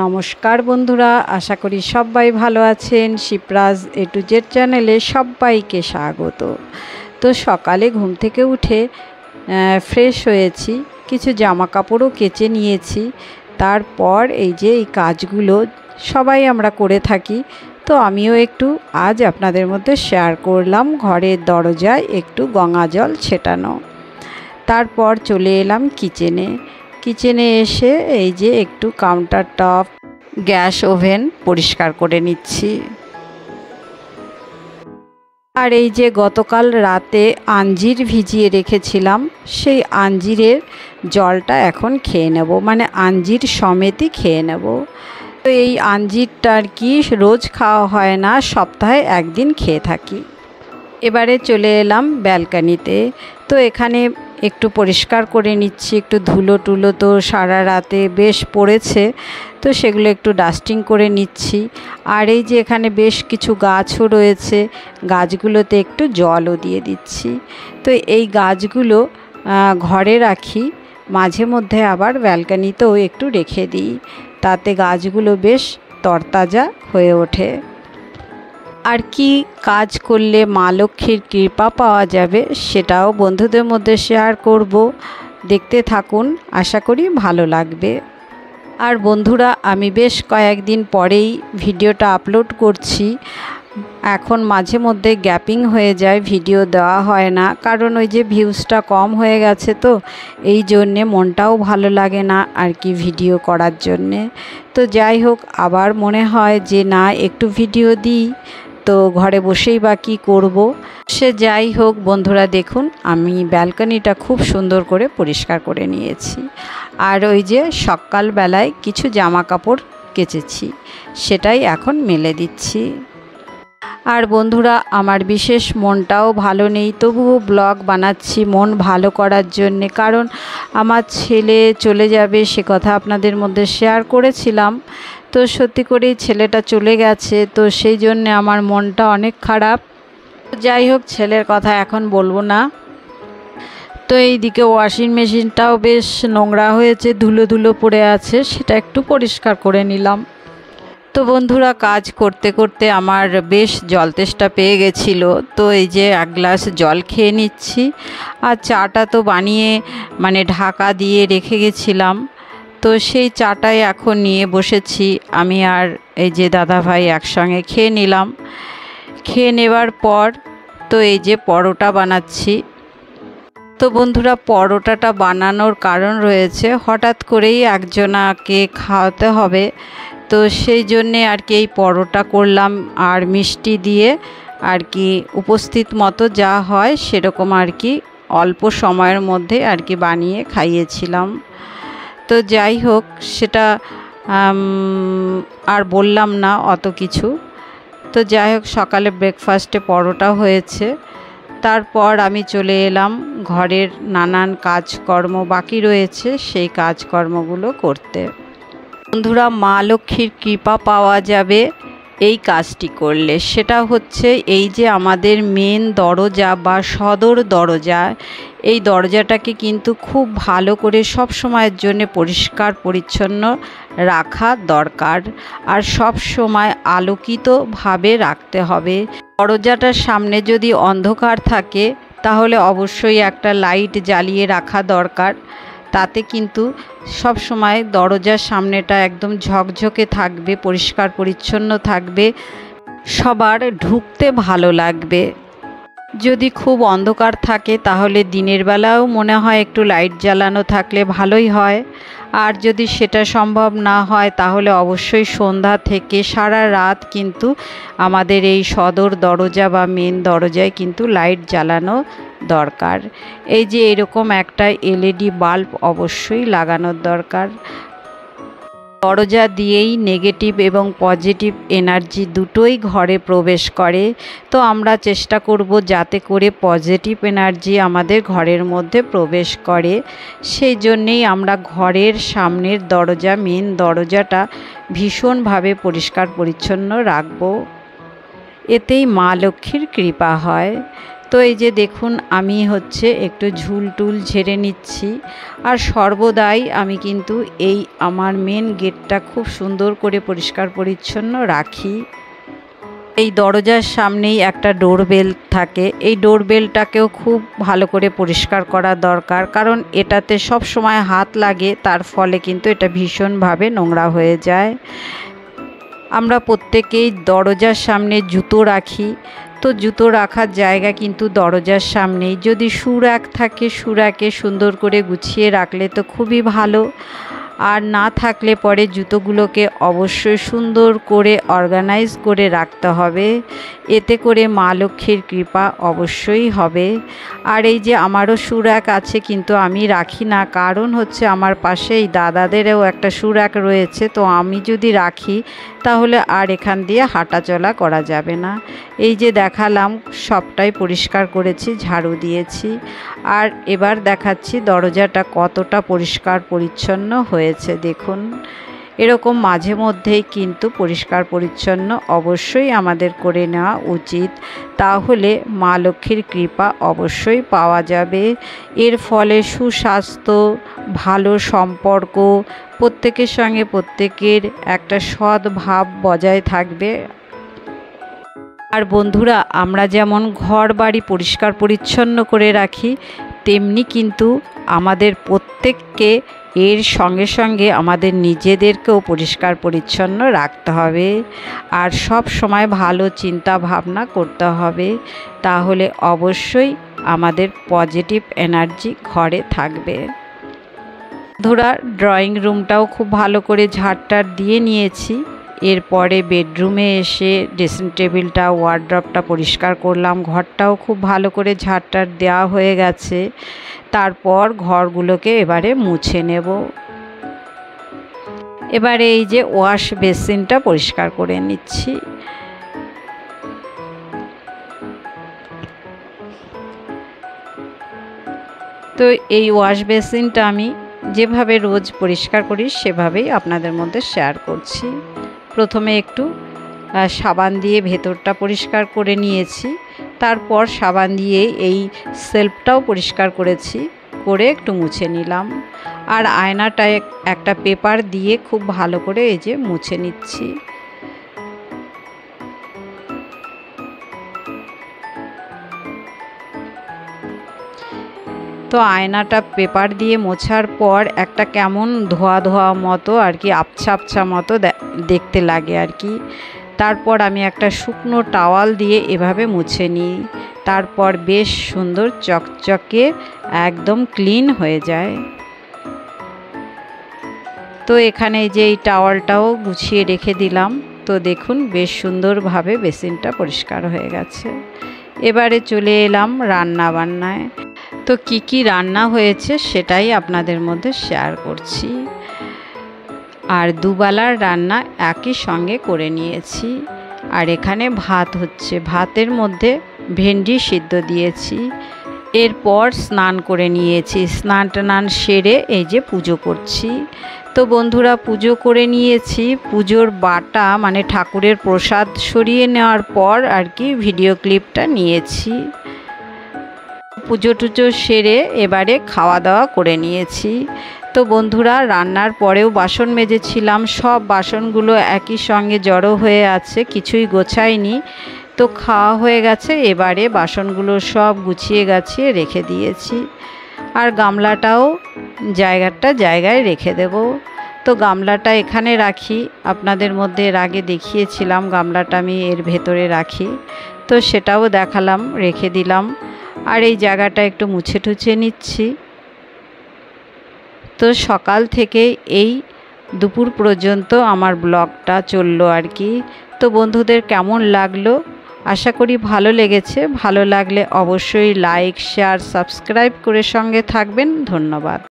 নমস্কার বন্ধুরা, আশা করি সবাই ভালো আছেন। শিপ্রাজ এ টু জেড চ্যানেলে সবাইকে স্বাগত। তো সকালে ঘুম থেকে উঠে ফ্রেশ হয়েছি, কিছু জামা কাপড়ও কেচে নিয়েছি। তারপর এই যে এই কাজগুলো সবাই আমরা করে থাকি, তো আমিও একটু আজ আপনাদের মধ্যে শেয়ার করলাম ঘরের দরজায় একটু গঙ্গা জল ছেটানো। তারপর চলে এলাম কিচেনে এসে এই যে একটু কাউন্টার টপ, গ্যাস ওভেন পরিষ্কার করে নিচ্ছি। আর এই যে গতকাল রাতে আঞ্জির ভিজিয়ে রেখেছিলাম, সেই আঞ্জিরের জলটা এখন খেয়ে নেব, মানে আঞ্জির সমেতই খেয়ে নেব। তো এই আঞ্জিরটা আর কি রোজ খাওয়া হয় না, সপ্তাহে একদিন খেয়ে থাকি। এবারে চলে এলাম ব্যালকনিতে। তো এখানে একটু পরিষ্কার করে নিচ্ছি, একটু ধুলো টুলো তো সারা রাতে বেশ পড়েছে, তো সেগুলো একটু ডাস্টিং করে নিচ্ছি। আর এই যে এখানে বেশ কিছু গাছও রয়েছে, গাছগুলোতে একটু জলও দিয়ে দিচ্ছি। তো এই গাছগুলো ঘরে রাখি, মাঝে মধ্যে আবার ব্যালকনিতেও একটু রেখে দিই, তাতে গাছগুলো বেশ তরতাজা হয়ে ওঠে। আর কি কাজ করলে মা লক্ষ্মীর কৃপা পাওয়া যাবে সেটাও বন্ধুদের মধ্যে শেয়ার করব, দেখতে থাকুন, আশা করি ভালো লাগবে। আর বন্ধুরা, আমি বেশ কয়েকদিন পরেই ভিডিওটা আপলোড করছি। এখন মাঝে মধ্যে গ্যাপিং হয়ে যায়, ভিডিও দেওয়া হয় না, কারণ ওই যে ভিউজটা কম হয়ে গেছে, তো এই জন্যে মনটাও ভালো লাগে না আর কি ভিডিও করার জন্যে। তো যাই হোক, আবার মনে হয় যে না, একটু ভিডিও দিই, তো ঘরে বসেই বা কী করবো। সে যাই হোক বন্ধুরা, দেখুন আমি ব্যালকনিটা খুব সুন্দর করে পরিষ্কার করে নিয়েছি। আর ওই যে সকালবেলায় কিছু জামা কাপড় কেচেছি, সেটাই এখন মেলে দিচ্ছি। আর বন্ধুরা, আমার বিশেষ মনটাও ভালো নেই, তবুও ব্লগ বানাচ্ছি মন ভালো করার জন্যে, কারণ আমার ছেলে চলে যাবে, সে কথা আপনাদের মধ্যে শেয়ার করেছিলাম। তো সত্যি করেই ছেলেটা চলে গেছে, তো সেই জন্যে আমার মনটা অনেক খারাপ। যাই হোক, ছেলের কথা এখন বলবো না। তো এইদিকে ওয়াশিং মেশিনটাও বেশ নোংরা হয়েছে, ধুলো ধুলো পড়ে আছে, সেটা একটু পরিষ্কার করে নিলাম। তো বন্ধুরা, কাজ করতে করতে আমার বেশ জল তেষ্টা পেয়ে গেছিলো, তো এই যে এক গ্লাস জল খেয়ে নিচ্ছি। আর চাটা তো বানিয়ে মানে ঢাকা দিয়ে রেখে গেছিলাম, তো সেই চাটাই এখন নিয়ে বসেছি আমি আর এই যে দাদা ভাই একসঙ্গে খেয়ে নিলাম। খেয়ে নেবার পর তো এই যে পরোটা বানাচ্ছি। তো বন্ধুরা, পরোটাটা বানানোর কারণ রয়েছে, হঠাৎ করেই একজনাকে খাওয়াতে হবে, তো সেই জন্যে আর কি এই পরোটা করলাম। আর মিষ্টি দিয়ে আর কি উপস্থিত মতো যা হয় সেরকম আর কি অল্প সময়ের মধ্যে আর কি বানিয়ে খাইয়েছিলাম। তো যাই হোক, সেটা আর বললাম না অত কিছু। তো যাই হোক, সকালে ব্রেকফাস্টে পরোটা হয়েছে। তারপর আমি চলে এলাম ঘরের নানান কাজকর্ম বাকি রয়েছে, সেই কাজকর্মগুলো করতে। বন্ধুরা, মা লক্ষ্মীর কৃপা পাওয়া যাবে এই কাজটি করলে, সেটা হচ্ছে এই যে আমাদের মেন দরজা বা সদর দরজা, এই দরজাটাকে কিন্তু খুব ভালো করে সব সময়ের জন্য পরিষ্কার পরিচ্ছন্ন রাখা দরকার, আর সব সময় আলোকিতভাবে রাখতে হবে। দরজাটার সামনে যদি অন্ধকার থাকে তাহলে অবশ্যই একটা লাইট জ্বালিয়ে রাখা দরকার, তাতে কিন্তু সব সময় দরজার সামনেটা একদম ঝকঝকে থাকবে, পরিষ্কার পরিচ্ছন্ন থাকবে, সবার ঢুকতে ভালো লাগবে। যদি খুব অন্ধকার থাকে তাহলে দিনের বেলাও মনে হয় একটু লাইট জ্বালানো থাকলে ভালোই হয়। আর যদি সেটা সম্ভব না হয় তাহলে অবশ্যই সন্ধ্যা থেকে সারা রাত কিন্তু আমাদের এই সদর দরজা বা মেন দরজায় কিন্তু লাইট জ্বালানো দরকার। এই যে এরকম একটা এলইডি বাল্ব অবশ্যই লাগানোর দরকার। দরজা দিয়েই নেগেটিভ এবং পজিটিভ এনার্জি দুটোই ঘরে প্রবেশ করে, তো আমরা চেষ্টা করব যাতে করে পজিটিভ এনার্জি আমাদের ঘরের মধ্যে প্রবেশ করে। সেই জন্যেই আমরা ঘরের সামনের দরজা, মেন দরজাটা ভীষণভাবে পরিষ্কার পরিচ্ছন্ন রাখব, এতেই মা লক্ষ্মীর কৃপা হয়। তো এই যে দেখুন আমি হচ্ছে একটু ঝুল টুল ঝেড়ে নিচ্ছি। আর সর্বদাই আমি কিন্তু এই আমার মেন গেটটা খুব সুন্দর করে পরিষ্কার পরিচ্ছন্ন রাখি। এই দরজার সামনেই একটা ডোরবেল থাকে, এই ডোরবেলটাকেও খুব ভালো করে পরিষ্কার করা দরকার, কারণ এটাতে সব সময় হাত লাগে, তার ফলে কিন্তু এটা ভীষণভাবে নোংরা হয়ে যায়। আমরা প্রত্যেকেই দরজার সামনে জুতো রাখি, তো জুতো রাখার জায়গা কিন্তু দরজার সামনেই। যদি শু র্যাক থাকে, শু র্যাকে সুন্দর করে গুছিয়ে রাখলে তো খুবই ভালো। আর না থাকলে পরে জুতোগুলোকে অবশ্যই সুন্দর করে অর্গানাইজ করে রাখতে হবে, এতে করে মা লক্ষ্মীর কৃপা অবশ্যই হবে। আর এই যে আমারও শু র্যাক আছে, কিন্তু আমি রাখি না, কারণ হচ্ছে আমার পাশেই দাদাদেরও একটা শু র্যাক রয়েছে, তো আমি যদি রাখি তাহলে আর এখান দিয়ে হাঁটাচলা করা যাবে না। এই যে দেখালাম সবটাই পরিষ্কার করেছি, ঝাড়ু দিয়েছি। আর এবার দেখাচ্ছি দরজাটা কতটা পরিষ্কার পরিচ্ছন্ন হয়েছে। দেখুন এরকম মাঝে মধ্যেই কিন্তু পরিষ্কার পরিচ্ছন্ন অবশ্যই আমাদের করে নেওয়া উচিত, তাহলে মা লক্ষ্মীর কৃপা অবশ্যই পাওয়া যাবে। এর ফলে সুস্বাস্থ্য, ভালো সম্পর্ক, প্রত্যেকের সঙ্গে প্রত্যেকের একটা সৎ ভাব বজায় থাকবে। আর বন্ধুরা, আমরা যেমন ঘর বাড়ি পরিষ্কার পরিচ্ছন্ন করে রাখি, তেমনি কিন্তু আমাদের প্রত্যেককে এর সঙ্গে সঙ্গে আমাদের নিজেদেরকেও পরিষ্কার পরিচ্ছন্ন রাখতে হবে। আর সব সময় ভালো চিন্তা ভাবনা করতে হবে, তাহলে অবশ্যই আমাদের পজিটিভ এনার্জি ঘরে থাকবে। বন্ধুরা, ড্রয়িং রুমটাও খুব ভালো করে ঝাড়টার দিয়ে নিয়েছি। এরপরে বেডরুমে এসে ড্রেসিং টেবিলটা, ওয়ার্ড্রপটা পরিষ্কার করলাম। ঘরটাও খুব ভালো করে ঝাড়টার দেওয়া হয়ে গেছে। তারপর ঘরগুলোকে এবারে মুছে নেব। এবারে এই যে ওয়াশ বেসিনটা পরিষ্কার করে নিচ্ছি। তো এই ওয়াশ বেসিনটা আমি যেভাবে রোজ পরিষ্কার করি সেভাবেই আপনাদের মধ্যে শেয়ার করছি। প্রথমে একটু সাবান দিয়ে ভেতরটা পরিষ্কার করে নিয়েছি, তারপর সাবান দিয়ে এই সেলফটাও পরিষ্কার করেছি, করে একটু মুছে নিলাম। আর আয়নাটায় একটা পেপার দিয়ে খুব ভালো করে এই যে মুছে নিচ্ছি। তো আয়নাটা পেপার দিয়ে মোছার পর একটা কেমন ধোয়া ধোয়া মতো আর কি, আবছা আবছা মতো দেখতে লাগে আর কি। তারপর আমি একটা শুকনো টাওয়াল দিয়ে এভাবে মুছে নিই, তারপর বেশ সুন্দর চকচকে একদম ক্লিন হয়ে যায়। তো এখানে যে এই টাওয়ালটাও গুছিয়ে রেখে দিলাম। তো দেখুন বেশ সুন্দরভাবে বেসিনটা পরিষ্কার হয়ে গেছে। এবারে চলে এলাম রান্না বান্নায়। তো কি কি রান্না হয়েছে সেটাই আপনাদের মধ্যে শেয়ার করছি। আর দুবেলার রান্না একই সঙ্গে করে নিয়েছি। আর এখানে ভাত হচ্ছে, ভাতের মধ্যে ভেন্ডি সিদ্ধ দিয়েছি। এরপর স্নান করে নিয়েছি, স্নান টান সেরে এই যে পুজো করছি। তো বন্ধুরা, পুজো করে নিয়েছি। পুজোর বাটা মানে ঠাকুরের প্রসাদ সরিয়ে নেওয়ার পর আর কি ভিডিও ক্লিপটা নিয়েছি। পুজো টুজো সেরে এবারে খাওয়া দাওয়া করে নিয়েছি। তো বন্ধুরা, রান্নার পরেও বাসন মেজেছিলাম, সব বাসনগুলো একই সঙ্গে জড়ো হয়ে আছে, কিছুই গোছাইনি। তো খাওয়া হয়ে গেছে, এবারে বাসনগুলো সব গুছিয়ে গাছিয়ে রেখে দিয়েছি। আর গামলাটাও জায়গায় রেখে দেব। তো গামলাটা এখানে রাখি, আপনাদের মধ্যে এর আগে দেখিয়েছিলাম গামলাটা আমি এর ভেতরে রাখি, তো সেটাও দেখালাম, রেখে দিলাম। আর এই জায়গাটা একটু মুছে টুছে নিচ্ছি। তো সকাল থেকে এই দুপুর পর্যন্ত আমার ব্লগটা চললো আর কি। তো বন্ধুদের কেমন লাগলো, আশা করি ভালো লেগেছে। ভালো লাগলে অবশ্যই লাইক, শেয়ার, সাবস্ক্রাইব করে সঙ্গে থাকবেন। ধন্যবাদ।